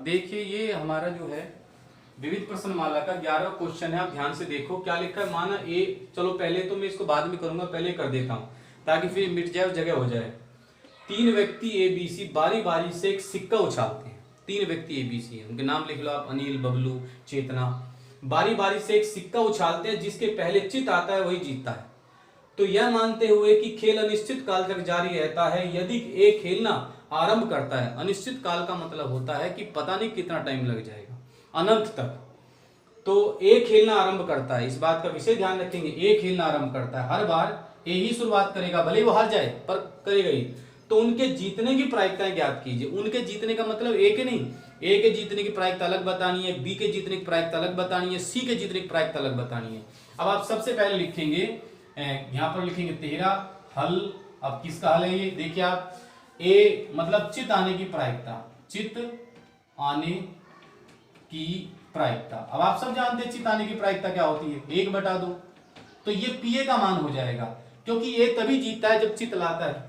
अब देखिए ये हमारा जो है विविध प्रश्नमाला का 11वां क्वेश्चन है। आप ध्यान से देखो क्या लिखा है। माना ए, चलो पहले तो मैं इसको बाद में करूंगा, पहले कर देता हूं ताकि फिर मिट जाए और जगह हो जाए। 3 व्यक्ति एबीसी बारी बारी से एक सिक्का उछालते हैं। 3 व्यक्ति एबीसी है, उनके नाम लिख लो आप, अनिल, बबलू, चेतना। बारी बारी से एक सिक्का उछालते हैं, जिसके पहले चित आता है वही जीतता है। तो यह मानते हुए कि खेल अनिश्चित काल तक जारी रहता है, यदि एक खेलना आरंभ करता है, अनिश्चित काल का मतलब होता है कि पता नहीं कितना टाइम लग जाएगा, अनंत तक। तो एक खेलना आरंभ करता है, इस बात का विशेष ध्यान रखेंगे। एक खेलना आरंभ करता है, हर बार ए ही शुरुआत करेगा, भले वो हार जाए पर करेगा ही। तो उनके जीतने की प्रायिकताएं ज्ञात कीजिए। उनके जीतने का मतलब ए के नहीं, ए के जीतने की प्रायिकता अलग बतानी है, बी के जीतने की प्रायिकता अलग बतानी है, सी के जीतने की प्रायिकता अलग बतानी है। अब आप सबसे पहले लिखेंगे, यहां पर लिखेंगे 13 हल। अब किसका हल है ये देखिए आप, ए मतलब चित आने की प्रायिकता, चित आने की प्रायिकता। अब आप सब जानते हैं चित आने की प्रायिकता क्या होती है, 1/2। तो ये पीए का मान हो जाएगा, क्योंकि ए तभी जीतता है जब चित लाता है।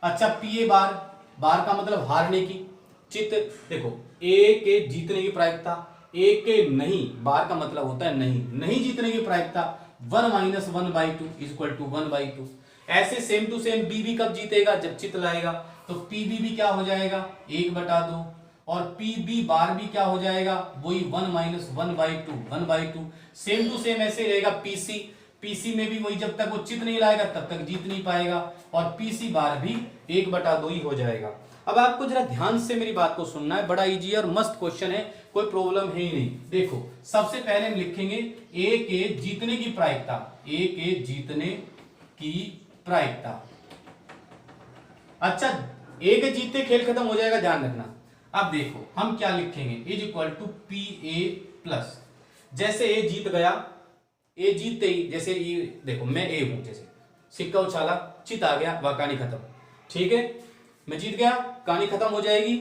अच्छा, पीए बार, बार का मतलब हारने की, चित देखो ए के जीतने की प्रायिकता, ए के नहीं, बार का मतलब होता है नहीं जीतने की प्रायिकता 1 - 1/2 = 1/2। ऐसे सेम टू सेम बी भी कब जीतेगा, जब चित लाएगा। तो पीबी भी क्या हो जाएगा, 1/2, और पीबी बार भी क्या हो जाएगा, वही 1 - 1/2। सेम टू सेम ऐसे रहेगा पीसी, पीसी में भी वही, जब तक वो चित नहीं लाएगा तब तक जीत नहीं पाएगा, और पीसी बार भी 1/2 ही हो जाएगा। अब आपको जरा ध्यान से मेरी बात को सुनना है, बड़ा इजी और मस्त क्वेश्चन है, कोई प्रॉब्लम है ही नहीं। देखो सबसे पहले हम लिखेंगे ए के जीतने की प्रायिकता, ए के जीतने की प्रायिकता। अच्छा, ए के जीतते खेल खत्म हो जाएगा, ध्यान रखना। अब देखो हम क्या लिखेंगे, =PA+। जैसे ए जीत गया, ए जीतते ही, जैसे ये देखो मैं ए हूं, जैसे सिक्का उछाला, चित आ गया, वह कहानी खत्म। ठीक है, मैं जीत गया, कहानी खत्म हो जाएगी।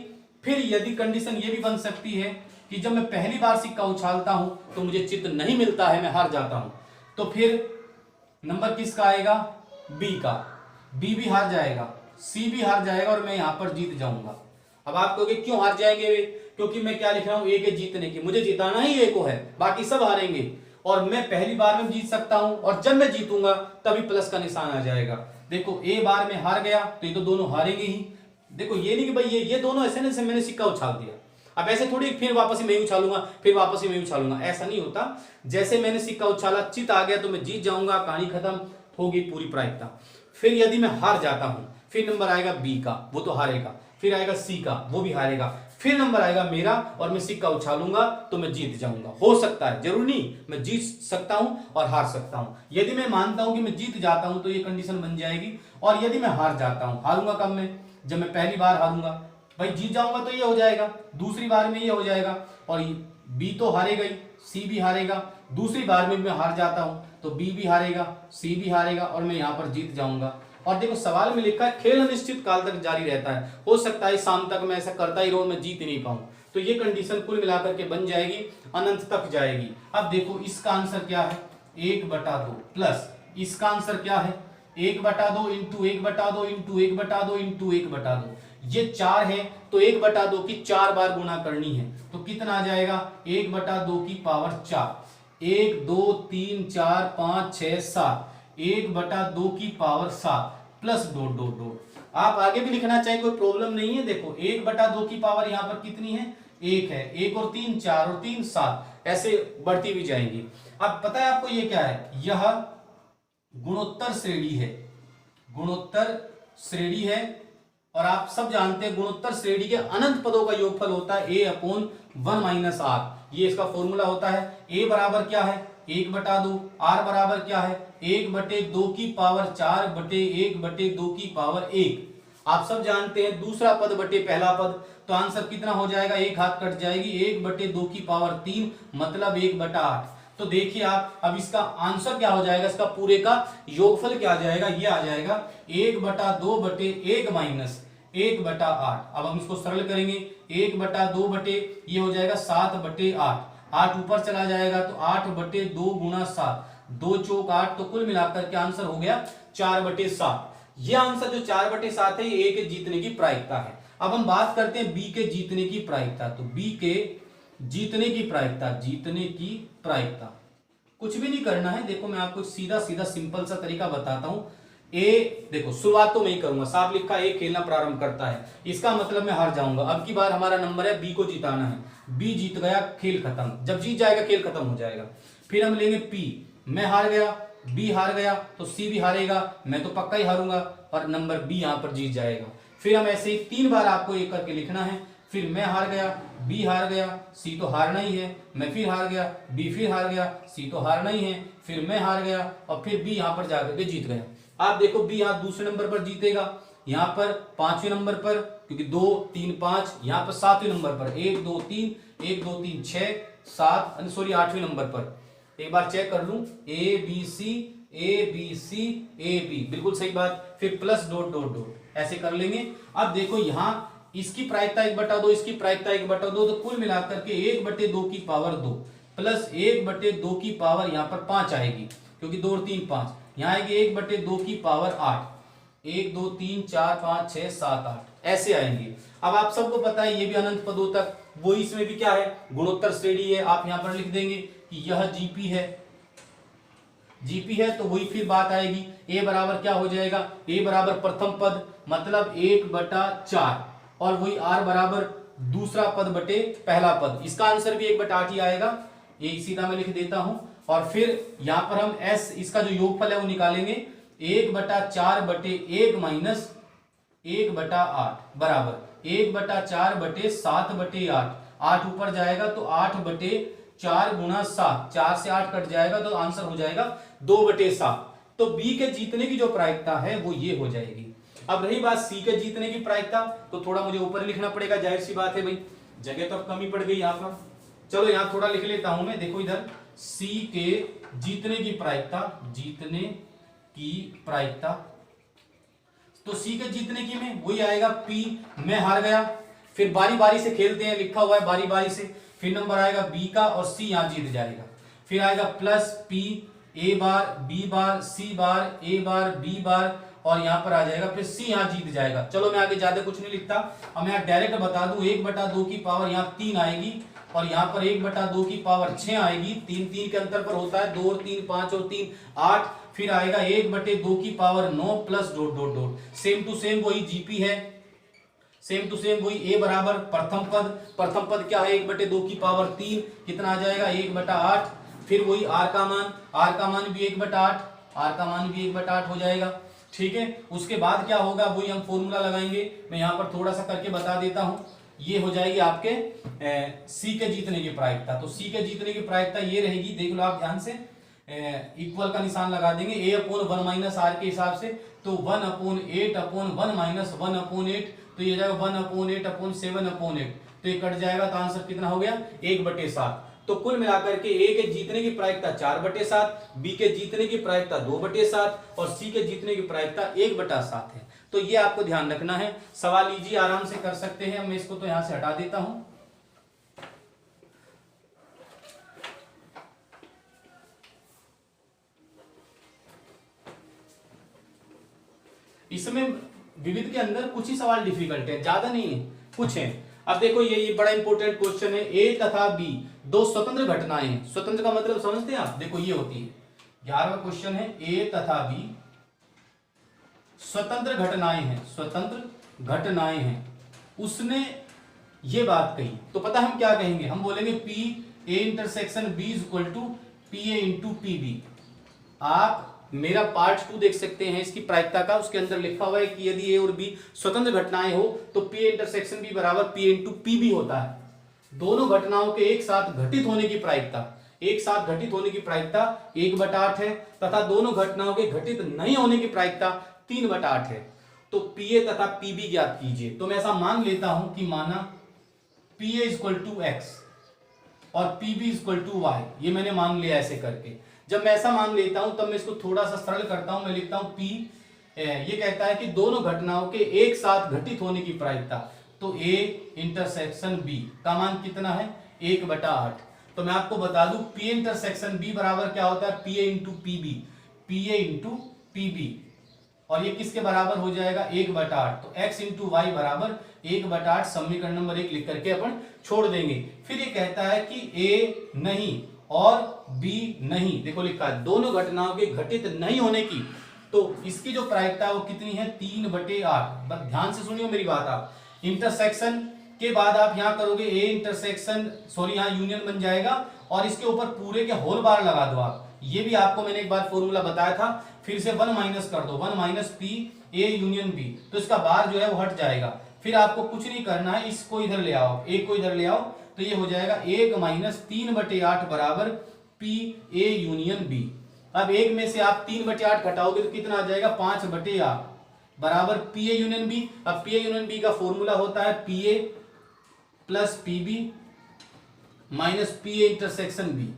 फिर यदि कंडीशन ये भी बन सकती है कि जब मैं पहली बार सिक्का उछालता हूं तो मुझे चित नहीं मिलता है, मैं हार जाता हूं, तो फिर नंबर किसका आएगा, बी का। बी भी हार जाएगा, सी भी हार जाएगा, और मैं यहां पर जीत जाऊंगा। अब आप कहोगे क्यों हार जाएंगे वे, क्योंकि मैं क्या लिख रहा हूं, ए के जीतने की, मुझे जिताना ही ए को है, बाकी सब हारेंगे, और मैं पहली बार में जीत सकता हूं, और जब मैं जीतूंगा तभी प्लस का निशान आ जाएगा। देखो ए बार में हार गया तो ये तो दोनों हारेंगे ही। देखो ये नहीं कि भाई ये दोनों ऐसे नहीं, मैंने सिक्का उछाल दिया, अब ऐसे थोड़ी फिर वापस ही मैं उछालूंगा, फिर वापस ही मैं उछालूंगा, ऐसा नहीं होता। जैसे मैंने सिक्का उछाला, चित आ गया तो मैं जीत जाऊंगा, कहानी खत्म होगी, पूरी प्रायिकता। फिर यदि मैं हार जाता हूं, फिर नंबर आएगा बी का, वो तो हारेगा, फिर आएगा सी का, वो भी हारेगा, फिर नंबर आएगा मेरा, और मैं सिक्का उछालूंगा तो मैं जीत जाऊंगा। हो सकता है, जरूर नहीं, मैं जीत सकता हूं और हार सकता हूं। यदि मैं मानता हूं कि मैं जीत जाता हूं तो ये कंडीशन बन जाएगी, और यदि मैं हार जाता हूं, हारूंगा कब मैं, जब मैं पहली बार हारूंगा, भाई जीत जाऊंगा तो ये हो जाएगा, दूसरी बार में ये हो जाएगा, और बी तो हारेगा ही, सी भी हारेगा, दूसरी बार में मैं हार जाता हूं तो बी भी हारेगा, सी भी हारेगा, और मैं यहां पर जीत जाऊंगा। और देखो सवाल में लिखा है खेल अनिश्चित काल तक जारी रहता है, हो सकता है शाम तक मैं ऐसा करता ही रहूं, मैं जीत नहीं पाऊं, तो ये कंडीशन कुल मिलाकर के बन जाएगी, अनंत तक जाएगी। अब देखो इसका आंसर क्या है, 1/2 प्लस इसका आंसर क्या है, 1/2 इंटू 1/2 इंटू 1/2 इंटू 1/2। ये 4 है तो 1/2 की 4 बार गुणा करनी है, तो कितना आ जाएगा, 1/2 की पावर 4, 1 2 3 4 5 6 7, 1/2 की power 7 plus dot dot dot. आप आगे भी लिखना चाहिए, कोई प्रॉब्लम नहीं है। देखो 1/2 की पावर यहाँ पर कितनी है, 1 है, 1 और 3 4 और 3 7, ऐसे बढ़ती भी जाएंगी। अब पता है आपको ये क्या है, यह गुणोत्तर श्रेणी है, गुणोत्तर श्रेणी है, और आप सब जानते हैं गुणोत्तर श्रेणी के अनंत पदों का योगफल होता है a/1 - r। ये इसका फॉर्मूला होता है। a बराबर क्या है, 1/2, r बराबर क्या है, 1/2 की पावर 4/1/2 की पावर 1। आप सब जानते हैं दूसरा पद बटे पहला पद, तो आंसर कितना हो जाएगा, एक हाथ कट जाएगी, 1/2 की पावर 3 मतलब 1/8। तो देखिए आप, अब इसका आंसर क्या हो जाएगा, इसका पूरे का योगफल क्या आ जाएगा, ये आ जाएगा 1/2/1 माइनस 1/8। अब हम इसको सरल करेंगे, 1/2 बटे ये हो जाएगा 7/8, 8 ऊपर चला जाएगा तो 8/2 गुणा 7, 2 चौक 8, तो कुल मिलाकर के आंसर हो गया 4/7। ये आंसर जो 4/7 है, ये ए के जीतने की प्रायिकता है। अब हम बात करते हैं बी के जीतने की प्रायिकता। तो बी के जीतने की प्रायिकता कुछ भी नहीं करना है। देखो मैं आपको सीधा सीधा सिंपल सा तरीका बताता हूं। ए देखो शुरुआत तो मैं ही करूंगा, साफ लिखा ए खेलना प्रारंभ करता है, इसका मतलब मैं हार जाऊंगा। अब की बार हमारा नंबर है बी को जिताना है, बी जीत गया, खेल खत्म। जब जीत जाएगा खेल खत्म हो जाएगा। फिर हम लेंगे पी, मैं हार गया, बी हार गया, तो सी भी हारेगा, मैं तो पक्का ही हारूंगा, और नंबर बी यहां पर जीत जाएगा। फिर हम ऐसे ही 3 बार आपको एक करके लिखना है। फिर मैं हार गया, बी हार गया, सी तो हारना ही है, मैं फिर हार गया, बी फिर हार गया, सी तो हारना ही है, फिर मैं हार गया, और फिर बी यहां पर जाकर के जीत गया। आप देखो बी यहां दूसरे नंबर पर जीतेगा, यहां पर 5वें नंबर पर, क्योंकि 2 3 5, यहां पर 7वें नंबर पर 1 2 3 1 2 3 6 7 सॉरी 8वें नंबर पर। एक बार चेक कर लूं, A B C A B, बिल्कुल सही बात। फिर प्लस डॉट डॉट डॉट ऐसे कर लेंगे। अब देखो यहां इसकी प्रायिकता 1/2, इसकी प्रायिकता 1/2, तो कुल मिलाकर के 1/2 की पावर 2 प्लस 1/2 की पावर यहां पर 5 आएगी, क्योंकि 2 और 3 5, यहां आएगी 1/2 की पावर 8, 1 2 3 4 5 6 7 8 ऐसे आएंगे। अब आप सबको पता है ये भी अनंत पदों तक, वो इसमें भी क्या है, गुणोत्तर श्रेणी है। आप यहां पर लिख देंगे कि यह जीपी है, जीपी है, तो वही फिर बात आएगी ए बराबर क्या हो जाएगा, ए बराबर प्रथम पद मतलब 1/4, और वही आर बराबर दूसरा पद बटे पहला पद। इसका आंसर भी 1/8 ही आएगा, ये सीधा मैं लिख देता हूं। और फिर यहां पर हम एस इसका जो योगफल है वो निकालेंगे, 1/4 बटे 1 माइनस 1/8 बराबर 1/4 बटे 7 बटे 8, 8 ऊपर जाएगा तो 8/4 गुणा 7, 4 से 8 कट जाएगा तो आंसर हो जाएगा 2/7। तो बी के जीतने की जो प्रायिकता है वो ये हो जाएगी। अब रही बात सी के जीतने की प्रायिकता, तो थोड़ा मुझे ऊपर लिखना पड़ेगा, जाहिर सी बात है भाई, जगह तो अब कमी पड़ गई यहाँ पर। चलो यहाँ थोड़ा लिख लेता हूं मैं। देखो इधर सी के जीतने की प्रायिकता, तो सी के जीतने की में वही आएगा पी, मैं हार गया, फिर बारी बारी से खेलते हैं, लिखा हुआ है बारी बारी से। फिर नंबर आएगा बी का और सी यहां जीत जाएगा। फिर आएगा plus P, A bar B bar C bar A bar B bar, और यहां पर आ जाएगा फिर सी यहां जीत जाएगा। चलो मैं आगे ज्यादा कुछ नहीं लिखता, अब मैं डायरेक्ट बता दूं 1/2 की पावर यहां 3 आएगी, और यहां पर 1/2 की पावर 6 आएगी। 3 3 के अंतर पर होता है, 2 और 3 5 और 3 8, फिर आएगा 1/2 की power 9 plus dot dot dot. Same to same वही जीपी है, सेम टू सेम वही ए बराबर प्रथम पद क्या है, 1/2 की पावर 3 कितना आ जाएगा 1/8। फिर वही आर का मान भी 1/8, आर का मान भी 1/8 हो जाएगा। ठीक है, उसके बाद क्या होगा वही हम फॉर्मूला लगाएंगे, मैं यहां पर थोड़ा सा करके बता देता हूं। ये हो जाएगी आपके सी के जीतने की प्रायिकता। तो सी के जीतने की प्रायिकता ये रहेगी, देख लो आप ध्यान से, इक्वल का निशान लगा देंगे a/1 माइनस आर के हिसाब से। तो 1/8/1 माइनस 1/8, तो ये जाएगा 1/8/7/8, तो ये कट जाएगा, तो आंसर कितना हो गया 1/7। तो कुल मिलाकर के ए के जीतने की प्रायिकता 4/7, बी के जीतने की प्रायिकता 2/7, और सी के जीतने की प्रायिकता 1/7 है। तो ये आपको ध्यान रखना है। सवाल लीजिए, आराम से कर सकते हैं। मैं इसको तो यहां से हटा देता हूं। इसमें विविध के अंदर कुछ ही सवाल डिफिकल्ट है, ज्यादा नहीं है, कुछ है। अब देखो ये बड़ा इंपॉर्टेंट क्वेश्चन है। ए तथा बी दो स्वतंत्र घटनाएं हैं। स्वतंत्र का मतलब समझते हैं आप, देखो ये होती है 11वां क्वेश्चन है, ए तथा बी स्वतंत्र घटनाएं हैं, उसने ये बात कही, तो पता हम क्या कहेंगे, हम बोलेंगे P A intersection B is equal to P A into P B. आप मेरा पार्ट 2 देख सकते हैं इसकी प्रायिकता का, उसके अंदर लिखा हुआ है कि यदि ए और बी स्वतंत्र घटनाएं हो तो पी इंटरसेक्शन बी बराबर पी इंटू पी बी होता है। दोनों घटनाओं के एक साथ घटित होने की प्रायिकता 1/8 है, तथा दोनों घटनाओं के घटित नहीं होने की प्रायिकता 3/8 है। तो पी ए तथा पी बी ज्ञात कीजिए। तो मैं ऐसा मान लेता हूं कि माना P A equal to X और P B equal to Y, ये मैंने मान लिया ऐसे करके। जब मैं ऐसा मान लेता हूं तब मैं इसको थोड़ा सा सरल करता हूं, मैं लिखता हूं पी, ये कहता है कि दोनों घटनाओं के एक साथ घटित होने की प्रायिकता, तो ए इंटरसेक्शन बी का मान कितना है 1/8। तो मैं आपको बता दूं पी इंटरसेक्शन बी बराबर क्या होता है, P A into P B, P A into P B. और ये किसके बराबर हो जाएगा 1/8। तो x इंटू वाई बराबर 1/8 समीकरण नंबर 1 लिख करके अपन छोड़ देंगे। फिर ये कहता है कि a नहीं और b नहीं, देखो लिखा है दोनों घटनाओं के घटित नहीं होने की, तो इसकी जो प्रायिकता है वो कितनी है 3/8। बस ध्यान से सुनियो मेरी बात। आप इंटरसेक्शन के बाद आप यहाँ करोगे ए इंटरसेक्शन सॉरी यहाँ यूनियन बन जाएगा और इसके ऊपर पूरे के होल बार लगा दो आप। ये भी आपको मैंने एक बार फॉर्मूला बताया था, फिर से 1 माइनस कर दो, 1 minus P A union B, तो इसका बार जो है वो हट जाएगा। फिर आपको कुछ नहीं करना है, इसको इधर ले आओ, ए को इधर ले आओ, तो ये हो जाएगा 1 माइनस 3/8 बराबर पी ए यूनियन बी। अब एक में से आप 3/8 घटाओगे तो कितना आ जाएगा 5/8 बराबर पी ए यूनियन बी। अब पी ए यूनियन बी का फॉर्मूला होता है P A plus P B minus P A intersection B.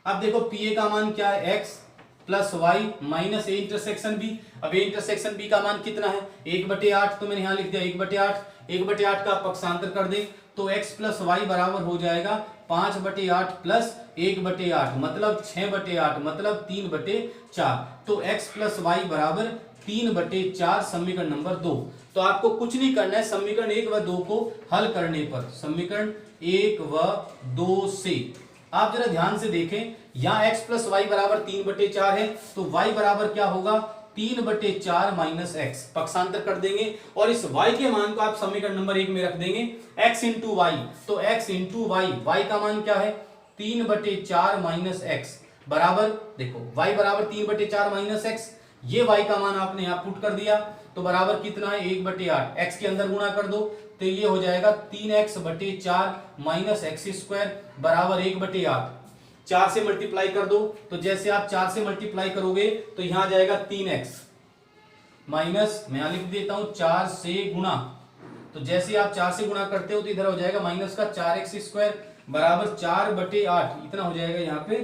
अब देखो पी ए का मान क्या है x plus Y minus A intersection B. अब ए इंटरसेक्शन बी का मान कितना है 1/8, तो मैंने यहां लिख दिया 1/8। 1/8 का पक्षांतर कर दे तो x प्लस वाई बराबर हो जाएगा 5/8 प्लस 1/8 मतलब 6/8 मतलब 3/4। तो x प्लस वाई बराबर 3/4 समीकरण नंबर 2। तो आपको कुछ नहीं करना है, समीकरण 1 व 2 को हल करने पर, समीकरण 1 व 2 से आप जरा ध्यान से देखें, यहाँ x प्लस वाई बराबर 3/4 है, तो y बराबर क्या होगा 3/4 माइनस एक्स, पक्षांतर कर देंगे और इस y के मान को आप समीकरण नंबर 1 में रख देंगे x इंटू वाई। तो x इंटू वाई, y का मान क्या है 3/4 माइनस एक्स बराबर, देखो y बराबर 3/4 माइनस एक्स, ये y का मान आपने यहाँ पुट कर दिया तो बराबर कितना है 1/8, x के अंदर गुणा कर दो तो ये हो जाएगा 3x/4 माइनस एक्स स्क्वायर बराबर 1/8। 4 से मल्टीप्लाई कर दो तो जैसे आप 4 से मल्टीप्लाई करोगे तो यहां आ जाएगा 3x माइनस, मैं यहां लिख देता हूं 4 से गुणा, तो जैसे आप 4 से गुणा करते हो तो इधर हो जाएगा माइनस का 4x स्क्वायर बराबर 4/8, इतना हो जाएगा यहाँ पे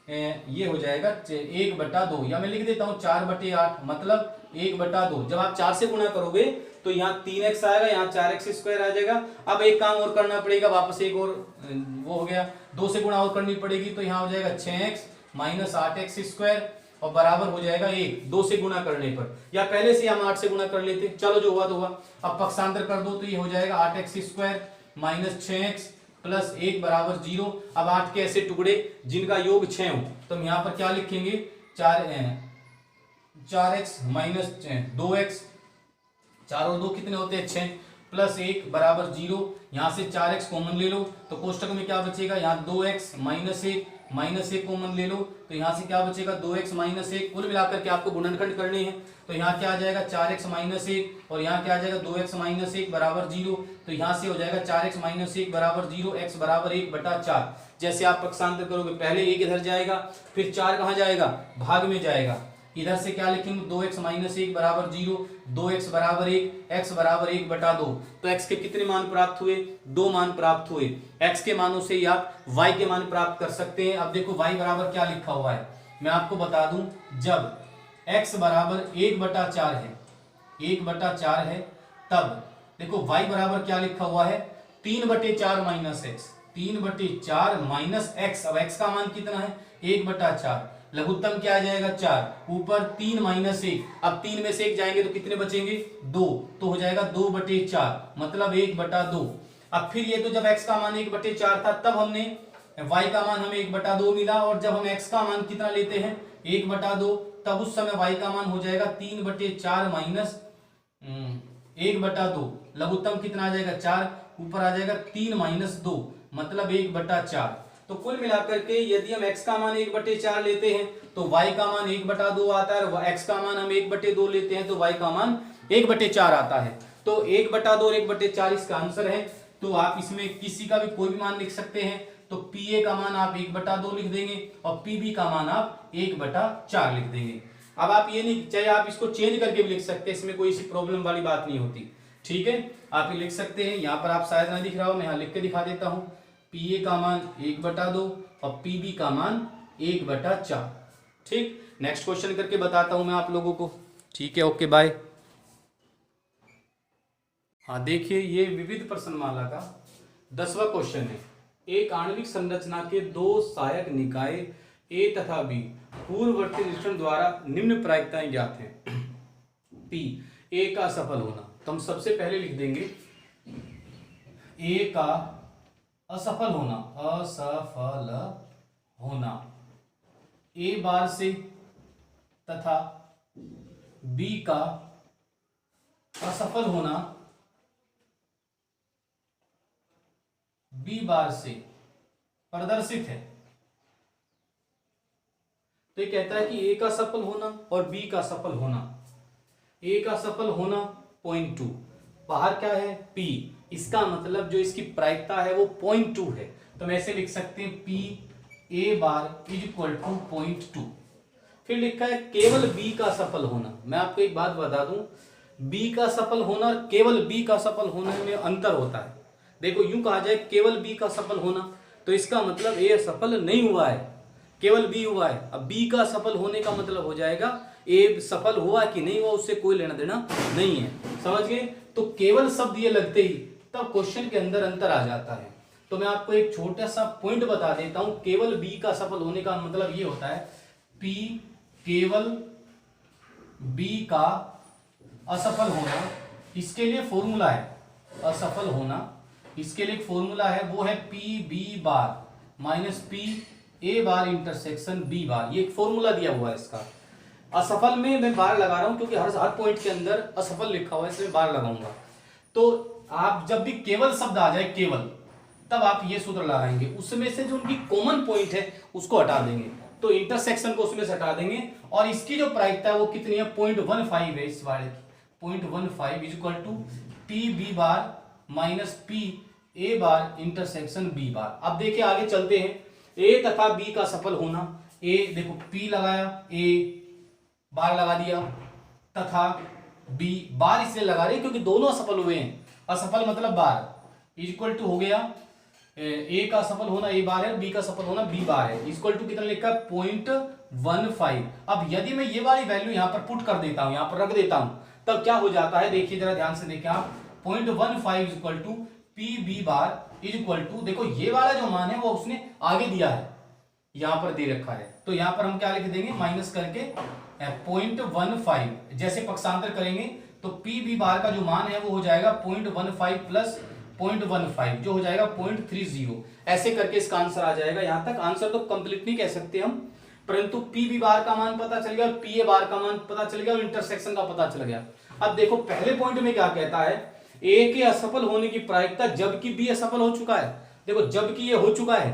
ये हो जाएगा 1/2, या मैं लिख देता हूं 4/8 मतलब 1/2। जब आप 4 से गुणा करोगे तो यहाँ 3x आएगा, यहाँ 4x स्क्वायर आ जाएगा। अब एक काम और करना पड़ेगा, वापस एक और वो हो गया 2 से गुणा और करनी पड़ेगी, तो यहाँ हो जाएगा 6x माइनस 8x स्क्वायर और बराबर हो जाएगा 1, 2 से गुणा करने पर, या पहले से हम 8 से गुणा कर लेते, चलो जो हुआ तो हुआ। अब पक्षांतर कर दो तो ये हो जाएगा 8x square minus 6x plus 1 बराबर 0। अब 8 के ऐसे टुकड़े जिनका योग 6 हो, तो हम यहाँ पर क्या लिखेंगे 4x माइनस 2x, 4 और 2 कितने होते हैं 6 प्लस 1 बराबर 0। यहाँ से 4x कॉमन ले लो तो कोष्टक में क्या बचेगा, यहाँ 2x माइनस 1 कॉमन ले लो तो यहाँ से क्या बचेगा 2x माइनस 1। कुल मिलाकर के आपको गुणनखंड करने हैं, तो यहाँ क्या आ जाएगा 4x माइनस 1 और यहाँ क्या आ जाएगा 2x माइनस 1 बराबर 0। तो यहाँ से हो जाएगा 4x माइनस 1 बराबर 0, x बराबर 1/4। जैसे आप पक्षांतर करोगे पहले 1 इधर जाएगा, फिर 4 कहाँ जाएगा भाग में जाएगा, इधर से क्या लिखेंगे 2x माइनस 1 बराबर 0, 2x बराबर 1, x बराबर 1/2। तो x के कितने मान प्राप्त हुए 2 मान प्राप्त हुए। x के मानों से ही आप y के मान प्राप्त कर सकते हैं। अब देखो y बराबर क्या लिखा हुआ है, मैं आपको बता दूं, जब x बराबर 1/4 है, 1/4 है, तब देखो y बराबर क्या लिखा हुआ है 3/4 माइनस एक्स, 3/4 माइनस एक्स। अब x का मान कितना है 1/4, लघुत्तम क्या आ जाएगा 4, ऊपर 3 माइनस 1, अब 3 में से 1 जाएंगे तो कितने बचेंगे 2, तो हो जाएगा 2/4 मतलब 1/2। अब फिर ये तो जब x का मान 1/4 था तब हमने y का मान हमें 1/2 मिला, और जब हम x का मान कितना लेते हैं 1/2 तब उस समय y का मान हो जाएगा 3/4 माइनस 1/2, लघुत्तम कितना आ जाएगा 4, ऊपर आ जाएगा 3 माइनस 2 मतलब 1/4। तो कुल मिलाकर के यदि हम x का मान 1/4 लेते हैं तो y का मान 1/2 आता है, और x का मान हम 1/2 लेते हैं तो y का मान 1/4 आता है। तो 1/2 और 1/4 इसका आंसर है। तो आप इसमें किसी का भी कोई भी मान लिख सकते हैं, तो PA का मान आप 1/2 लिख देंगे और PB का मान आप 1/4 लिख देंगे। अब आप ये नहीं, चाहे आप इसको चेंज करके भी लिख सकते हैं, इसमें कोई सी प्रॉब्लम वाली बात नहीं होती, ठीक है, आप ये लिख सकते हैं। यहाँ पर आप शायद ना दिख रहा हो, मैं यहाँ लिख के दिखा देता हूँ, PA का मान 1/2 और PB का मान 1/4। ठीक, नेक्स्ट क्वेश्चन करके बताता हूं मैं आप लोगों को, ठीक है, ओके बाय। हाँ देखिए, ये विविध प्रश्नमाला का 10वां क्वेश्चन है। एक आणविक संरचना के 2 सहायक निकाय A तथा B पूर्ववर्ती निरीक्षण द्वारा निम्न प्रायिकताएं ज्ञात हैं। पी, ए का असफल होना, तो हम सबसे पहले लिख देंगे ए का असफल होना, असफल होना ए बार से तथा बी का असफल होना बी बार से प्रदर्शित है। तो ये कहता है कि ए का सफल होना और बी का सफल होना, ए का सफल होना 0.2, बाहर क्या है P, इसका मतलब जो इसकी प्रायिकता है वो 0.2 है, तो हम ऐसे लिख सकते हैं P A bar is equal to 0.2। फिर लिखा है केवल B का सफल होना। मैं आपको एक बात बता दूं, B का सफल होना और केवल B का सफल होने में अंतर होता है। देखो यूं कहा जाए केवल B का सफल होना, तो इसका मतलब A सफल नहीं हुआ है, केवल B हुआ है। अब B का सफल होने का मतलब हो जाएगा A सफल हुआ कि नहीं हुआ उससे कोई लेना देना नहीं है, समझ गए। तो केवल शब्द ये लगते ही तब क्वेश्चन के अंदर अंतर आ जाता है। तो मैं आपको एक छोटा सा पॉइंट बता देता हूं, केवल B का सफल होने का मतलब ये होता है P केवल B का असफल होना, इसके लिए फॉर्मूला है असफल होना, इसके लिए एक फॉर्मूला है, वो है P B bar minus P A bar intersection B bar. ये एक फॉर्मूला दिया हुआ है इसका। असफल में मैं बार लगा रहा हूं क्योंकि हर पॉइंट के अंदर असफल लिखा हुआ है, इसलिए बार लगाऊंगा। तो आप जब भी केवल शब्द आ जाए केवल, तब आप ये सूत्र लगाएंगे, उसमें से जो उनकी कॉमन पॉइंट है उसको हटा देंगे, तो इंटरसेक्शन को उसमें से हटा देंगे। और इसकी जो प्रायिकता है वो कितनी है 0.15 है, इस वाले की 0.15 is equal to P B bar minus P A bar intersection B bar. अब देखिए आगे चलते हैं, ए तथा बी का सफल होना, ए देखो पी लगाया, ए बार लगा दिया, तथा बी बार इसलिए लगा रहे क्योंकि दोनों असफल हुए हैं, असफल मतलब बार इक्वल टू हो गया ए का सफल होना ए बार है, बी का सफल होना बी बार है, इक्वल टू कितना लिखा है 0.15। अब यदि मैं ये वाली वैल्यू यहां पर पुट कर देता हूं, यहां पर रख देता हूं, तब क्या हो जाता है, देखिए जरा ध्यान से देखिए आप, 0.15 equal to P B bar is equal to, देखो ये वाला जो मान है वो उसने आगे दिया है, यहां पर दे रखा है, तो यहां पर हम क्या लिख देंगे माइनस करके 0.15, जैसे पक्षांतर करेंगे तो पी बी बार का जो मान है वो हो जाएगा 0.15 प्लस 0.15 जो हो जाएगा 0.30। ऐसे करके इसका आंसर आ जाएगा। यहां तक आंसर तो कंप्लीट नहीं कह सकते हम, परंतु पी बी बार का मान पता चल गया, पी ए बार का मान पता चल गया और इंटरसेक्शन का पता चल गया। अब देखो पहले पॉइंट में क्या कहता है, ए के असफल होने की प्रायिकता जबकि बी असफल हो चुका है। देखो जबकि ये हो चुका है,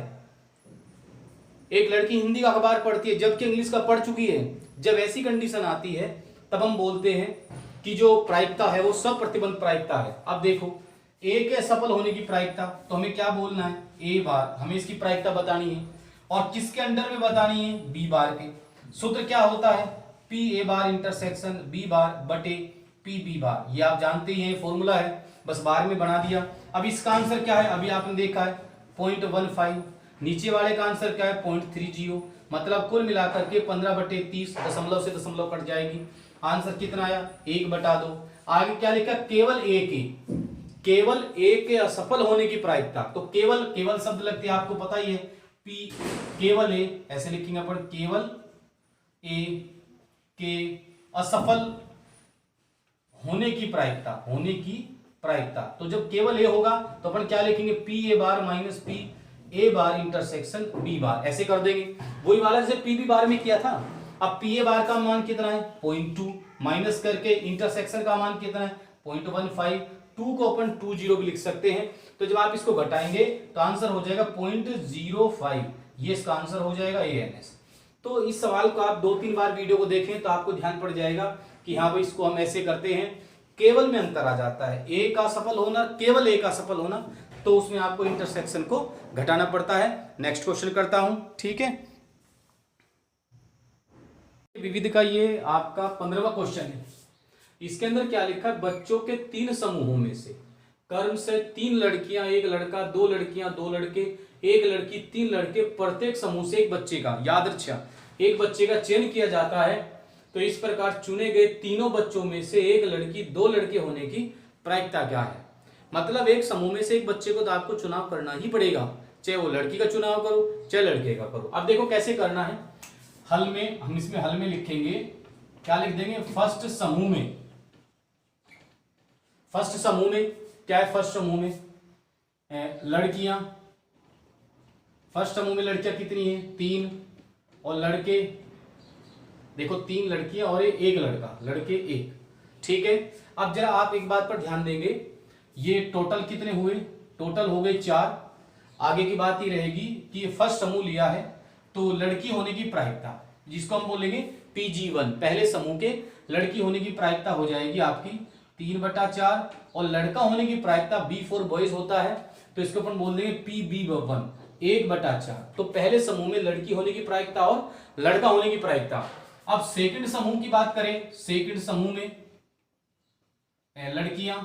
एक लड़की हिंदी का अखबार पढ़ती है जबकि इंग्लिश का पढ़ चुकी है, जब ऐसी कंडीशन आती है तब हम बोलते हैं कि जो प्रायिकता है वो सब प्रतिबंध प्रायिकता है। अब देखो ए के असफल होने की प्रायिकता, तो हमें क्या बोलना है, ए बार, हमें इसकी प्रायिकता बतानी है और किसके अंडर में बतानी है, बी बार के। सूत्र क्या होता है, P A bar intersection B bar बटे पी बी बार, ये आप जानते ही हैं फॉर्मूला है, बस बार में बना दिया। अब इसका आंसर क्या है, अभी आपने देखा है 0.15, नीचे वाले का आंसर क्या है 0.30, मतलब कुल मिलाकर के 15/30 दशमलव से दशमलव कट जाएगी, आंसर कितना आया 1/2। आगे क्या लिखा, केवल ए के, केवल ए के असफल होने की प्रायिकता, तो केवल केवल शब्द लगती है आपको पता ही है, पी केवल ए, ऐसे लिखेंगे अपन केवल ए के असफल होने की प्रायिकता, होने की प्रायिकता। तो जब केवल ए होगा तो अपन क्या लिखेंगे, P A bar minus P A bar intersection B bar, ऐसे कर देंगे, वही वाला जैसे पी बी बार में किया था। अब पी ए बार का मान कितना है 0.2 माइनस करके इंटरसेक्शन का मान कितना है 0.15, 2 को अपन 20 भी लिख सकते हैं। तो जब आप इसको घटाएंगे तो आंसर हो जाएगा 0.05, ये इसका आंसर हो जाएगा ANS। तो इस सवाल को आप 2-3 बार वीडियो को देखें तो आपको ध्यान पड़ जाएगा कि हाँ भाई इसको हम ऐसे करते हैं, केवल में अंतर आ जाता है, ए का सफल होना केवल ए का सफल होना, तो उसमें आपको इंटरसेक्शन को घटाना पड़ता है। नेक्स्ट क्वेश्चन करता हूं, ठीक है। विविध का ये आपका 15वां क्वेश्चन है। इसके अंदर क्या लिखा है, बच्चों के 3 समूहों में से क्रम से 3 लड़कियां, 1 लड़का, 2 लड़कियां, 2 लड़के, 1 लड़की, 3 लड़के, प्रत्येक समूह से एक बच्चे का यादृच्छिक एक बच्चे का चयन किया जाता है। तो इस प्रकार चुने गए तीनों बच्चों में से 1 लड़की 2 लड़के होने की प्रायिकता क्या है। मतलब एक समूह में से एक बच्चे को तो आपको चुनाव करना ही पड़ेगा, चाहे वो लड़की का चुनाव करो चाहे लड़के का करो। अब देखो कैसे करना है, हल में हम इसमें हल में लिखेंगे, क्या लिख देंगे, फर्स्ट समूह में फर्स्ट समूह में क्या है, फर्स्ट समूह में लड़कियां, फर्स्ट समूह में लड़कियां कितनी है 3 और लड़के देखो 3 लड़कियां और एक लड़का, लड़के 1, ठीक है। अब जरा आप एक बात पर ध्यान देंगे, ये टोटल कितने हुए, टोटल हो गए 4। आगे की बात ये रहेगी कि ये फर्स्ट समूह लिया है तो लड़की होने की प्रायिकता जिसको हम बोलेंगे PG1, पहले समूह के लड़की होने की प्रायिकता हो जाएगी आपकी 3/4 और लड़का होने की प्रायिकता B4 बॉयज होता है तो इसको अपन बोल देंगे PB1 1/4। तो पहले समूह में लड़की होने की प्रायिकता और लड़का होने की प्रायिकता। अब सेकंड समूह की बात करें, सेकंड समूह में लड़कियां,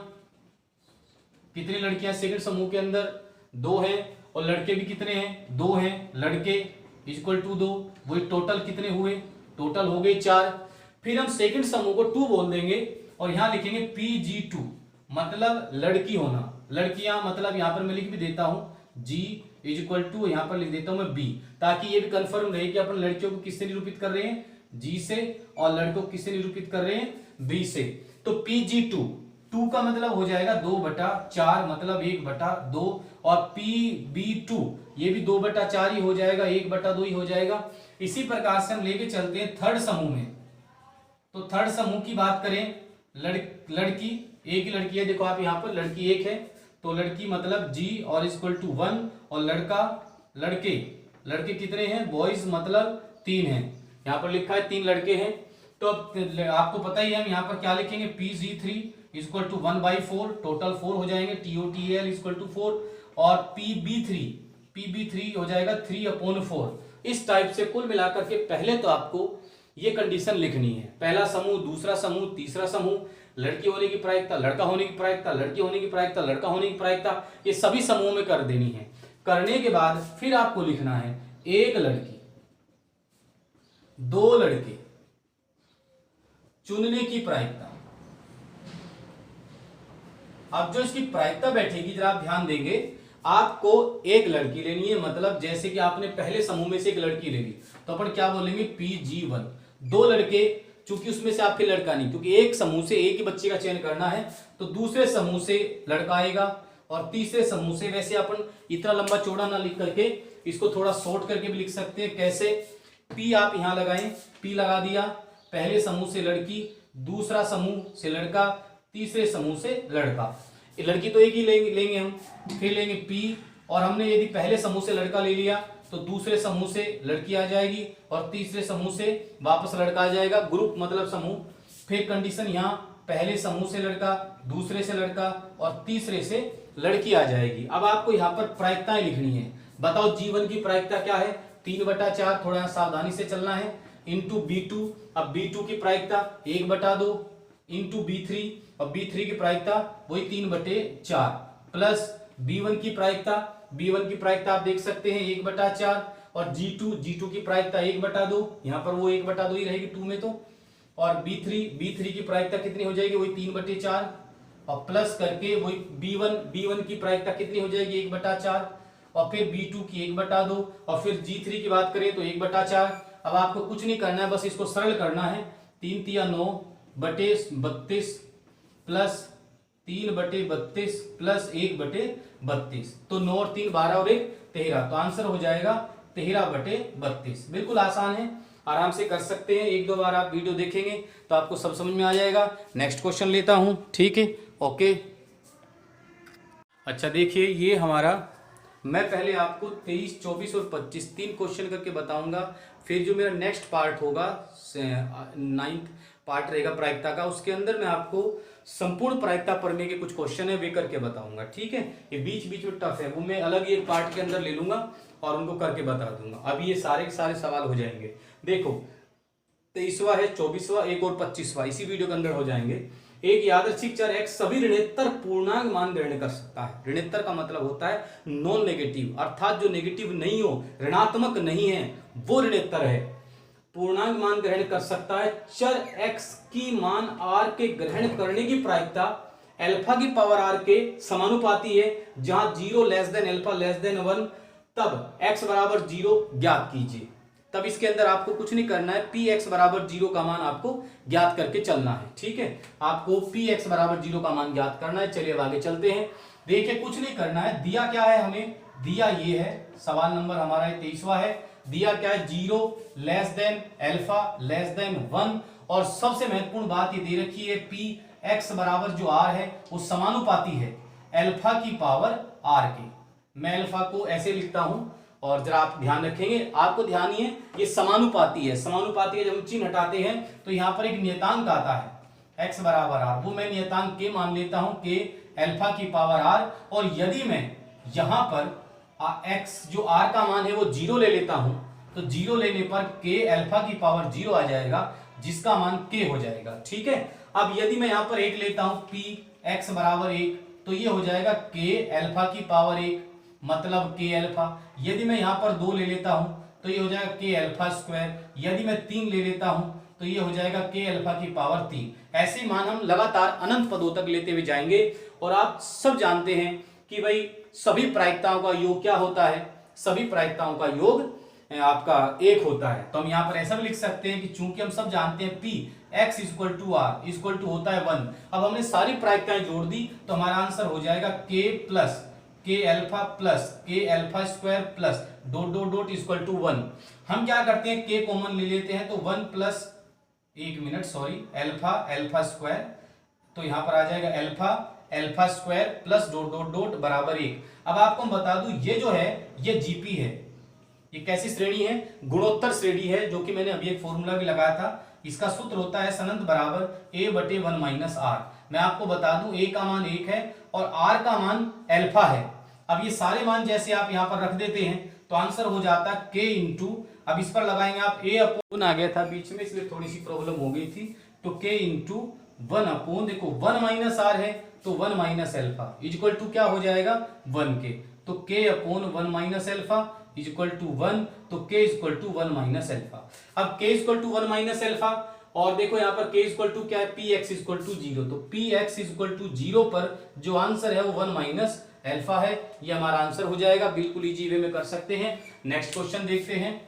कितनी लड़कियां सेकंड समूह के अंदर 2 हैं और लड़के भी कितने हैं 2 हैं, लड़के इक्वल टू 2, वही टोटल कितने हुए, टोटल हो गए 4। फिर हम सेकंड समूह को 2 बोल देंगे और यहां लिखेंगे PG2 मतलब लड़की होना, लड़कियां मतलब यहां पर मैं लिख भी देता हूं G इक्वल टू यहां पर लिख देता हूं मैं B, ताकि ये भी कंफर्म रहे कि अपन लड़कियों को किससे निरूपित कर रहे हैं G से और लड़कों को किससे निरूपित कर रहे हैं B से। तो PG2 2 का मतलब हो जाएगा 2/4 मतलब 1/2 और PB2 ये भी 2/4 ही हो जाएगा, 1/2 ही हो जाएगा। इसी प्रकार से हम लेके चलते हैं थर्ड समूह में। तो थर्ड समूह की बात करें, लड़की एक ही लड़की है, देखो आप यहाँ पर लड़की 1 है तो लड़की मतलब G और इक्वल टू 1 और लड़का लड़के कितने हैं बॉयज मतलब 3 हैं, यहाँ पर लिखा है 3 लड़के हैं। तो आपको पता ही है हम यहाँ पर क्या लिखेंगे PG3 इक्वल टू 1/4 टोटल 4 हो जाएंगे, TOTL इक्वल टू 4 और PB3 हो जाएगा 3/4। इस टाइप से कुल मिलाकर के पहले तो आपको ये कंडीशन लिखनी है, पहला समूह, दूसरा समूह, तीसरा समूह, लड़की होने की प्रायिकता, लड़का होने की प्रायिकता, लड़की होने की प्रायिकता, लड़का होने की प्रायिकता, ये सभी समूह में कर देनी है। करने के बाद फिर आपको लिखना है 1 लड़की 2 लड़के चुनने की प्रायिकता। अब जो इसकी प्रायिकता बैठेगी जरा आप ध्यान देंगे, आपको 1 लड़की लेनी है, मतलब जैसे कि आपने पहले समूह में से 1 लड़की ले ली तो अपन क्या बोलेंगे PG1, 2 लड़के, चूंकि उसमें से आपके लड़का नहीं, क्योंकि एक समूह से एक ही बच्चे का चयन करना है तो दूसरे समूह से लड़का आएगा और तीसरे समूह से, वैसे अपन इतना लंबा चौड़ा ना लिख करके इसको थोड़ा शॉर्ट करके भी लिख सकते हैं। कैसे, P आप यहां लगाएं, P लगा दिया, पहले समूह से लड़की, दूसरा समूह से लड़का, तीसरे समूह से लड़का। लड़की तो एक ही लेंगे हम, फिर लेंगे P और हमने यदि पहले समूह से लड़का ले लिया तो दूसरे समूह से लड़की आ जाएगी और तीसरे समूह से वापस लड़का आ जाएगा, ग्रुप मतलब समूह। फिर कंडीशन यहाँ पहले समूह से लड़का, दूसरे से लड़का और तीसरे से लड़की आ जाएगी। अब आपको यहाँ पर प्रायिकताएं लिखनी है। बताओ G1 की प्रायिकता क्या है 3/4, थोड़ा सावधानी से चलना है, इंटू B2, अब B2 की प्रायिकता 1/2 इंटू B3 और B3 की प्रायिकता वही 3/4 प्लस B1 की प्रायिकता आप देख सकते हैं 1/4 और G2 की प्रायिकता 1/2, यहाँ पर वो 1/2 ही रहेगी 2 में तो, और B3 की प्रायिकता कितनी हो जाएगी वही 3/4 और प्लस करके वही B1 की प्रायिकता कितनी हो जाएगी 1/4 और फिर B2 की 1/2 और फिर G3 की बात करें तो 1/4। अब आपको कुछ नहीं करना है, बस इसको सरल करना है, 3×9/32 प्लस 3/32 प्लस 1/32, तो 9 और 3 12 और 1 13, तो आंसर हो जाएगा 13/32। बिल्कुल आसान है, आराम से कर सकते हैं, 1-2 बार आप वीडियो देखेंगे तो आपको सब समझ में आ जाएगा। नेक्स्ट क्वेश्चन लेता हूं, ठीक है, ओके। अच्छा देखिए, ये हमारा, मैं पहले आपको 23, 24 और 25 3 क्वेश्चन करके बताऊंगा, फिर जो मेरा नेक्स्ट पार्ट होगा 9th पार्ट रहेगा प्रायिकता का, उसके अंदर मैं आपको संपूर्ण प्रायिकता प्रमेय के कुछ क्वेश्चन है वे करके बताऊंगा, ठीक है। ये बीच बीच में टफ है, वो मैं अलग ही एक पार्ट के अंदर ले लूंगा और उनको करके बता दूंगा। अभी ये सारे के सारे सवाल हो जाएंगे, देखो 23वां है, 24वां, एक और 25वां इसी वीडियो के अंदर हो जाएंगे। एक यादृच्छिक चर x सभी ऋणोत्तर पूर्णांक मान ग्रहण कर सकता है। ऋणोत्तर का मतलब होता है नॉन नेगेटिव, अर्थात जो नेगेटिव नहीं हो, ऋणात्मक नहीं है, वो ऋणोत्तर है। पूर्णांक मान ग्रहण कर सकता है, चर x की मान r के ग्रहण करने की प्रायिकता अल्फा की पावर r के समानुपाती है, जहां 0 less than alpha less than 1, तब x बराबर 0 ज्ञात कीजिए। तब इसके अंदर आपको कुछ नहीं करना है, पी एक्स बराबर 0 का मान आपको ज्ञात करके चलना है। ठीक है, आपको पी एक्स बराबर 0 का मान ज्ञात करना है। चलिए अब आगे चलते हैं। देखिए कुछ नहीं करना है, दिया क्या है हमें, दिया ये है, सवाल नंबर हमारा 23वां है। दिया क्या है, 0 less than alpha less than 1, और सबसे महत्वपूर्ण बात ये दे रखी है, पी एक्स बराबर जो आर है वो समानुपाती है अल्फा की पावर आर के। मैं अल्फा को ऐसे लिखता हूं, और जरा आप ध्यान रखेंगे, आपको ध्यान ही है ये समानुपाती है। समानुपाती है, जब हम चिन्ह हटाते हैं तो यहां पर एक नियतांक आता है x बराबर आर, वो मैं नियतांक के मान लेता हूं, के अल्फा की पावर आर। और यदि मैं यहां पर x जो r का मान है वो 0 ले लेता हूं, तो 0 लेने पर k अल्फा की पावर 0 आ जाएगा, जिसका मान k हो जाएगा। ठीक है, अब यदि मैं यहां पर 1 लेता हूं, p x बराबर 1, तो ये हो जाएगा k अल्फा की पावर 1, मतलब k अल्फा। यदि मैं यहां पर 2 ले लेता हूं तो ये हो जाएगा k अल्फा स्क्वायर। यदि मैं 3 ले लेता हूं तो ये हो जाएगा k अल्फा की पावर 3। ऐसे मान हम लगातार अनंत पदों तक लेते हुए जाएंगे। और आप सब जानते हैं कि भाई सभी प्रायिकताओं का योग क्या होता है, सभी प्रायिकताओं का योग आपका 1 होता है। तो हम यहाँ पर ऐसा भी लिख सकते हैं कि चूंकि हम सब जानते हैं p x equal to R equal to होता है 1, अब हमने सारी प्रायिकताएं जोड़ दी तो हमारा आंसर हो जाएगा k plus K alpha plus K alpha square plus dot dot dot equal to 1। हम क्या करते हैं, k कॉमन ले लेते हैं, तो 1 प्लस, एक minute sorry, alpha alpha square, तो यहां पर आ जाएगा alpha alpha square plus dot dot dot बराबर 1। अब आपको हम बता दूं, ये जो है ये जीपी है, ये कैसी श्रेणी है, गुणोत्तर श्रेणी है, जो कि मैंने अभी एक फॉर्मूला भी लगाया था। इसका सूत्र होता है सनंत बराबर a बटे 1 माइनस आर। मैं आपको बता दूं a का मान 1 है और r का मान अल्फा है। अब ये सारे मान जैसे आप यहां पर रख देते हैं तो आंसर हो जाता है k इंटू, अब इस पर लगाएंगे आप a अपोन, आ गया था बीच में इसलिए थोड़ी सी प्रॉब्लम हो गई थी, तो k इंटू 1 अपोन, देखो 1 माइनस आर है तो 1 माइनस अल्फा इक्वल टू क्या हो जाएगा 1 के, तो k upon 1 minus alpha equal to 1, तो k equal to 1 minus alpha. अब k equal to 1 minus alpha, और देखो यहाँ पर k इक्वल टू क्या है, पी एक्स इक्वल टू 0, तो पी एक्स इक्वल टू 0 पर जो आंसर है वो 1 माइनस अल्फा है। ये हमारा आंसर हो जाएगा, बिल्कुल इजी वे में कर सकते हैं। नेक्स्ट क्वेश्चन देखते हैं।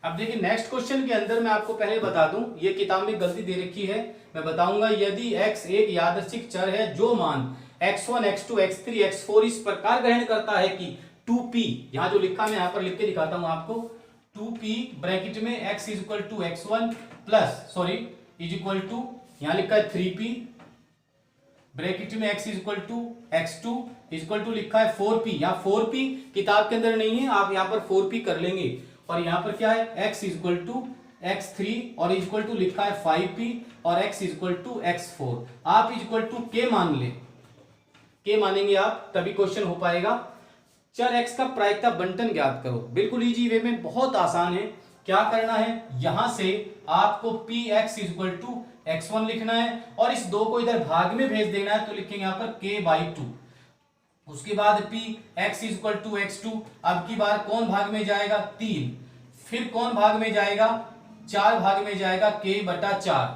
अब देखिए नेक्स्ट क्वेश्चन के अंदर मैं आपको पहले बता दूं, ये किताब में गलती दे रखी है, मैं बताऊंगा। यदि x एक यादृच्छिक चर है जो मान x1 x2 x3 x4 इस प्रकार ग्रहण करता है कि 2p, यहां जो लिखा मैं यहां पर लिख के दिखाता हूं आपको, 2p ब्रैकेट में x is equal to x1 plus sorry is equal to, यहां लिखा है 3p ब्रैकेट में x is equal to x2 is equal to लिखा है 4p। यहाँ 4p किताब के अंदर नहीं है, आप यहाँ पर 4p कर लेंगे। और यहाँ पर क्या है, x is equal to x3 और इज इक्वल टू लिखा है 5p और x is equal to x4। आप इज इक्वल टू k मान ले, k मानेंगे आप तभी क्वेश्चन हो पाएगा। चर x का प्रायिकता बंटन ज्ञात करो, बिल्कुल इजी वे में, बहुत आसान है। क्या करना है, यहां से आपको px is equal to x1 लिखना है और इस 2 को इधर भाग में भेज देना है, तो लिखेंगे यहां पर k बाई 2। उसके बाद p x is equal to x2, अब की बार कौन भाग में जाएगा 3, फिर कौन भाग में जाएगा 4 भाग में जाएगा k बटा 4,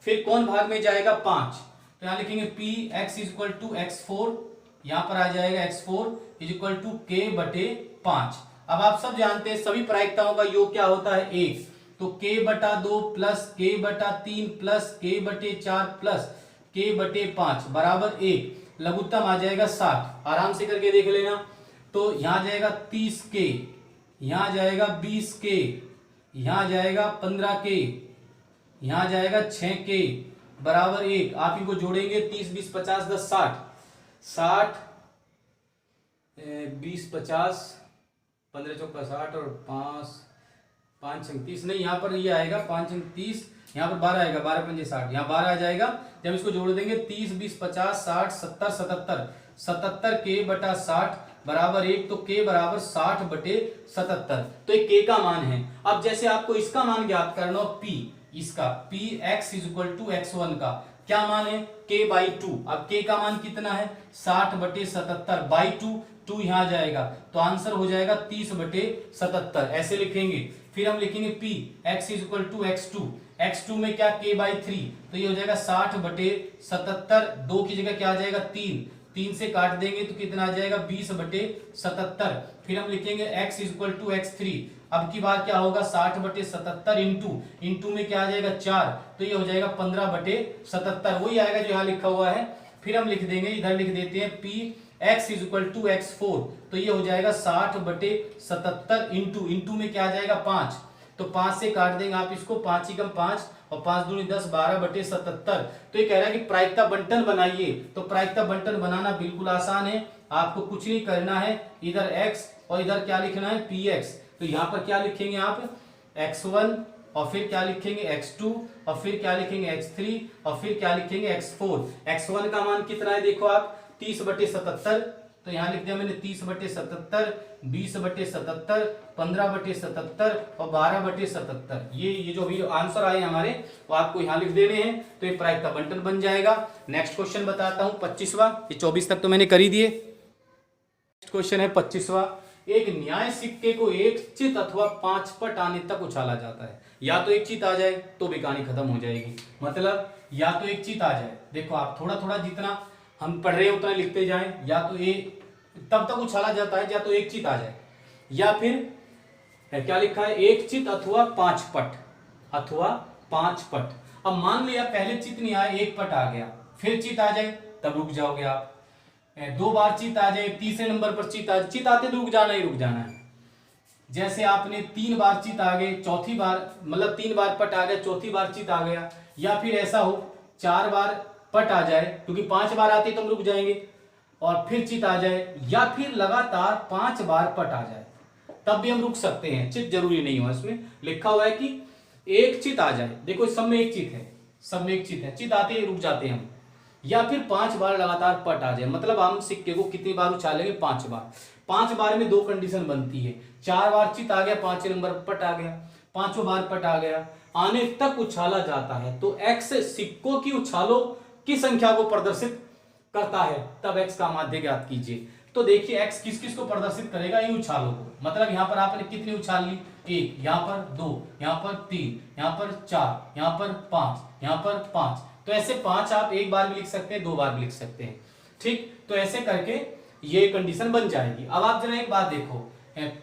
फिर कौन भाग में जाएगा 5, तो यहां लिखेंगे p x is equal to x4, यहां पर आ जाएगा x4 is equal to k बटे 5। अब आप सब जानते हैं सभी प्रायिकताओं का योग क्या होता है 1, तो k बटा 2 प्लस k बटा 3 प्लस k बटे 4 प्लस k बटे 5 बराबर 1, लघुत्तम आ जाएगा 60। आराम से करके देख लेना, तो यहां जाएगा 30k, यहां जाएगा 20k, यहां जाएगा 15k, यहां जाएगा 6k बराबर 1। आप इनको जोड़ेंगे 30 20 50 10 60, 60 20 50 15 चौका 60 और 5 30 नहीं, यहाँ पर ये आएगा 5 30, यहाँ पर 12 आएगा, 12 पंजे 60, यहाँ 12 आ जाएगा। जब इसको जोड़ देंगे 30 20 50 60 70 77, 77 k बटा 60 बराबर 1, तो k बराबर 60 बटे 77, तो एक k का मान है। अब जैसे आपको इसका मान ज्ञात करना हो p, इसका p x is equal to x1 का क्या मान है k बाई 2। अब k का मान कितना है 60 बटे 77 बाई 2, 2 यहां आ जाएगा, तो आंसर हो जाएगा 30 बटे 77, ऐसे लिखेंगे। फिर हम लिखेंगे p x is equal to x2, x2 में क्या k बाई 3, तो ये हो जाएगा 60 बटे 77, 2 की जगह क्या आ जाएगा 3, 3 से काट देंगे तो कितना आ जाएगा 20/77। फिर हम लिखेंगे x इक्वल टू x3। अब की बार क्या होगा 60/77 इंटू में क्या आ जाएगा 4, तो ये हो जाएगा 15/77, वही आएगा जो यहाँ लिखा हुआ है। फिर हम लिख देंगे, इधर लिख देते हैं p x equal to x4, तो ये हो जाएगा 60/77 इंटू में क्या आ जाएगा 5, तो 5 से काट देंगे आप इसको, 5 एकम 5 और 5 दूनी 10, 12/77। तो ये कह रहा है कि प्रायिकता बंटन बनाइए। तो प्रायिकता बंटन बनाना बिल्कुल आसान है, आपको कुछ नहीं करना है, इधर x और इधर क्या लिखना है px। तो यहाँ पर क्या लिखेंगे आप x1 और फिर क्या लिखेंगे x2 और फिर क्या लिखेंगे x3 और फिर क्या लिखेंगे x4। x1 का मान कितना है देखो आप 30/77, तो यहाँ लिख दिया मैंने 30/77, 20/77, 15/77 और 12/77। ये जो भी आंसर आए हमारे वो आपको यहाँ लिख देने हैं, तो ये प्रायिकता बंटन बन जाएगा। नेक्स्ट क्वेश्चन बताता हूँ 25वां, ये 24 तक तो मैंने कर ही दिए। नेक्स्ट क्वेश्चन है 25वां। एक न्याय सिक्के को एक चित अथवा 5 पट आने तक उछाला जाता है, या तो एक चित आ जाए तो भी कहानी खत्म हो जाएगी, मतलब या तो एक चित आ जाए, देखो आप थोड़ा थोड़ा जितना हम पढ़ रहे हैं उतना लिखते जाएं, या तो एक तब तक उछाला जाता है या तो एक चित आ जाए, या फिर क्या लिखा है एक चित अथवा 5 पट, अथवा 5 पट। अब मान लिया पहले चित नहीं आया, एक पट आ गया, फिर चित आ जाए तब रुक जाओगे आप, 2 बार चित आ जाए, तीसरे नंबर पर चित आते तो रुक जाना ही रुक जाना है। जैसे आपने 3 बार चित आ गए, चौथी बार मतलब 3 बार पट आ गया, चौथी बार चित आ गया, या फिर ऐसा हो 4 बार पट आ जाए, क्योंकि 5 बार आते तो हम रुक जाएंगे, और फिर चित आ जाए, या फिर लगातार 5 बार पट आ जाए तब भी हम रुक सकते हैं, चित जरूरी नहीं हो। इसमें लिखा हुआ है कि एक चित आ जाए, देखो सब में एक चित है, सब में एक चित है, चित आते ही रुक जाते हैं हम, या फिर 5 बार लगातार पट आ जाए, मतलब हम सिक्के को कितनी बार उछालेंगे 5 बार। 5 बार में 2 कंडीशन बनती है, 4 बार चित आ गया, 5 नंबर पट आ गया, 5वां बार पट आ गया, आने तक उछाला जाता है। तो x सिक्कों की उछालों की संख्या को प्रदर्शित करता है, तब x का माध्य ज्ञात कीजिए। तो देखिए x किस किस को प्रदर्शित करेगा, इन उछालों को, मतलब यहाँ पर आपने कितनी उछाल ली, 1, यहाँ पर 2, यहाँ पर 3, यहाँ पर 4, यहाँ पर 5, यहाँ पर 5, तो ऐसे 5 आप एक बार भी लिख सकते हैं, 2 बार भी लिख सकते हैं, ठीक। तो ऐसे करके ये कंडीशन बन जाएगी। अब आप जरा एक बात देखो,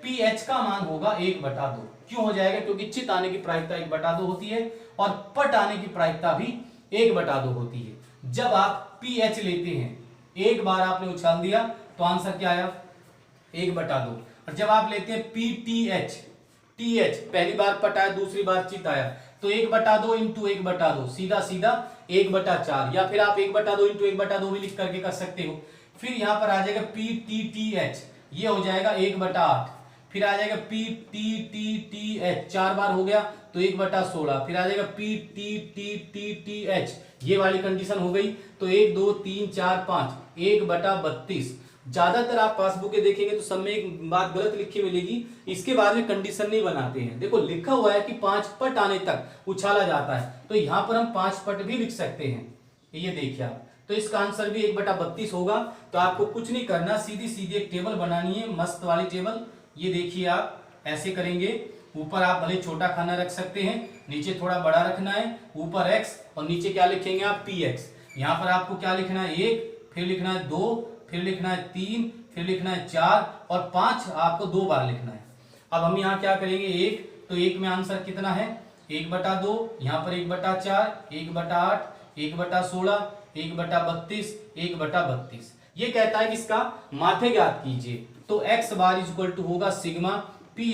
pH का मान होगा 1/2, क्यों हो जाएगा, क्योंकि चित आने की प्रायिकता 1/2 होती है और पट आने की प्रायिकता भी 1/2 होती है। जब आप pH लेते हैं, एक बार आपने उछाल दिया तो आंसर क्या आया 1/2, और जब आप लेते हैं pTH, TH पहली बार पट आया, दूसरी बार चित आया, तो 1/2 इंटू 1/2 सीधा सीधा 1/4, या फिर आप 1/2 इंटू 1/2 भी लिख करके कर सकते हो। फिर यहाँ पर आ जाएगा PTTH, ये हो जाएगा 1/8, फिर आ जाएगा PTTTH 4 बार हो गया तो 1/16, फिर आ जाएगा PTTTTH, ये वाली कंडीशन हो गई, तो 1 2 3 4 5 1/32। ज्यादातर आप पासबुक के देखेंगे तो सब में एक बात गलत लिखी मिलेगी, इसके बाद में कंडीशन नहीं बनाते हैं। देखो लिखा हुआ है कि 5 पट आने तक उछाला जाता है, तो यहां पर हम 5 पट भी लिख सकते हैं, ये देखिए आप। तो इसका आंसर भी 1/32 होगा। तो आपको कुछ नहीं करना, सीधी सीधी एक टेबल बनानी है, मस्त वाली टेबल। ये देखिए आप ऐसे करेंगे, ऊपर आप भले छोटा खाना रख सकते हैं, नीचे थोड़ा बड़ा रखना है, ऊपर x और नीचे क्या लिखेंगे आप px। यहाँ पर आपको क्या लिखना है 1, फिर लिखना है 2, फिर लिखना है 3, फिर लिखना है 4 और 5 आपको 2 बार लिखना है। अब हम यहाँ क्या करेंगे 1, तो 1 में आंसर कितना है 1/2, यहाँ पर 1/4, 1/8, 1/16, 1/32, 1/32। ये कहता है कि इसका माध्य ज्ञात कीजिए, तो x बार इक्वल टू होगा सिग्मा pi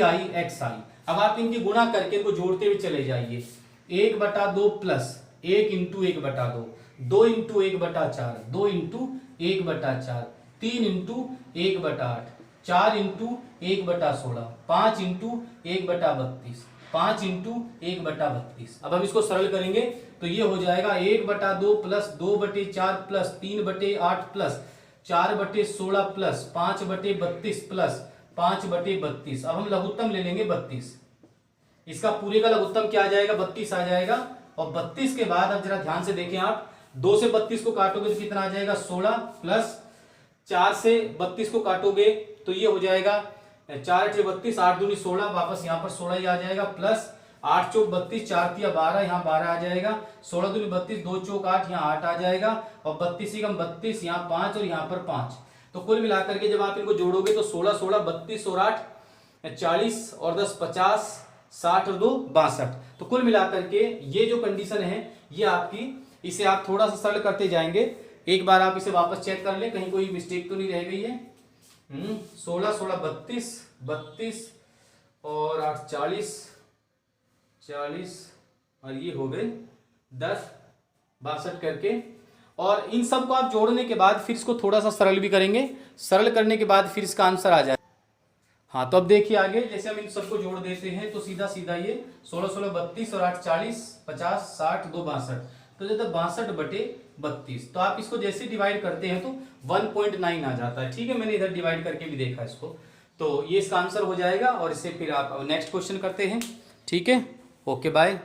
xi। अब आप इनकी गुणा करके इनको जोड़ते हुए चले जाइए, 1/2 plus 1 into 1/2, 2 into 1/4, 2 into 1/4, 3 into 1/8, 4 into 1/16, 5 into 1/32, 5 into 1/32। अब हम इसको सरल करेंगे तो ये हो जाएगा 1/2 plus 2/4 plus 3/8 plus 4/16 plus 5/32 plus 5/32। अब हम लघुत्तम ले लेंगे 32, इसका पूरे का लघुत्तम क्या आ जाएगा 32 आ जाएगा। और 32 के बाद अब जरा ध्यान से देखें आप, 2 से 32 को काटोगे तो कितना आ जाएगा 16, प्लस 4 से 32 को काटोगे तो ये हो जाएगा 4 × 32, 8 दूनी 16, वापस यहाँ पर 16 ही आ जाएगा, प्लस 8 चौक 32, 4 तिया 12, यहाँ 12 आ जाएगा। 16 दूनी 32, 2 चौक 8, यहाँ 8 आ जाएगा। और 32 एकम 32, यहाँ 5 और यहाँ पर 5। तो कुल मिलाकर के जब आप इनको जोड़ोगे तो 16 16 32 और 8 40 और 10 50, 60 और 2 62। तो कुल मिलाकर के ये जो कंडीशन है ये आपकी, इसे आप थोड़ा सा सरल करते जाएंगे। एक बार आप इसे वापस चेक कर लें, कहीं कोई मिस्टेक तो नहीं रह गई है। 16 16 32 32 और 8 40 40 और ये हो गए 10 62 करके। और इन सब को आप जोड़ने के बाद फिर इसको थोड़ा सा सरल भी करेंगे। सरल करने के बाद फिर इसका आंसर आ जाए। हाँ, तो अब देखिए आगे, जैसे हम इन सबको जोड़ देते हैं तो सीधा सीधा ये 16 16 32 और 8 40 50 60 2 62, तो जब 62/32। तो आप इसको जैसे डिवाइड करते हैं तो 1.9 आ जाता है। ठीक है, मैंने इधर डिवाइड करके भी देखा इसको, तो ये इसका आंसर हो जाएगा। और इससे फिर आप नेक्स्ट क्वेश्चन करते हैं। ठीक है, ओके बाय।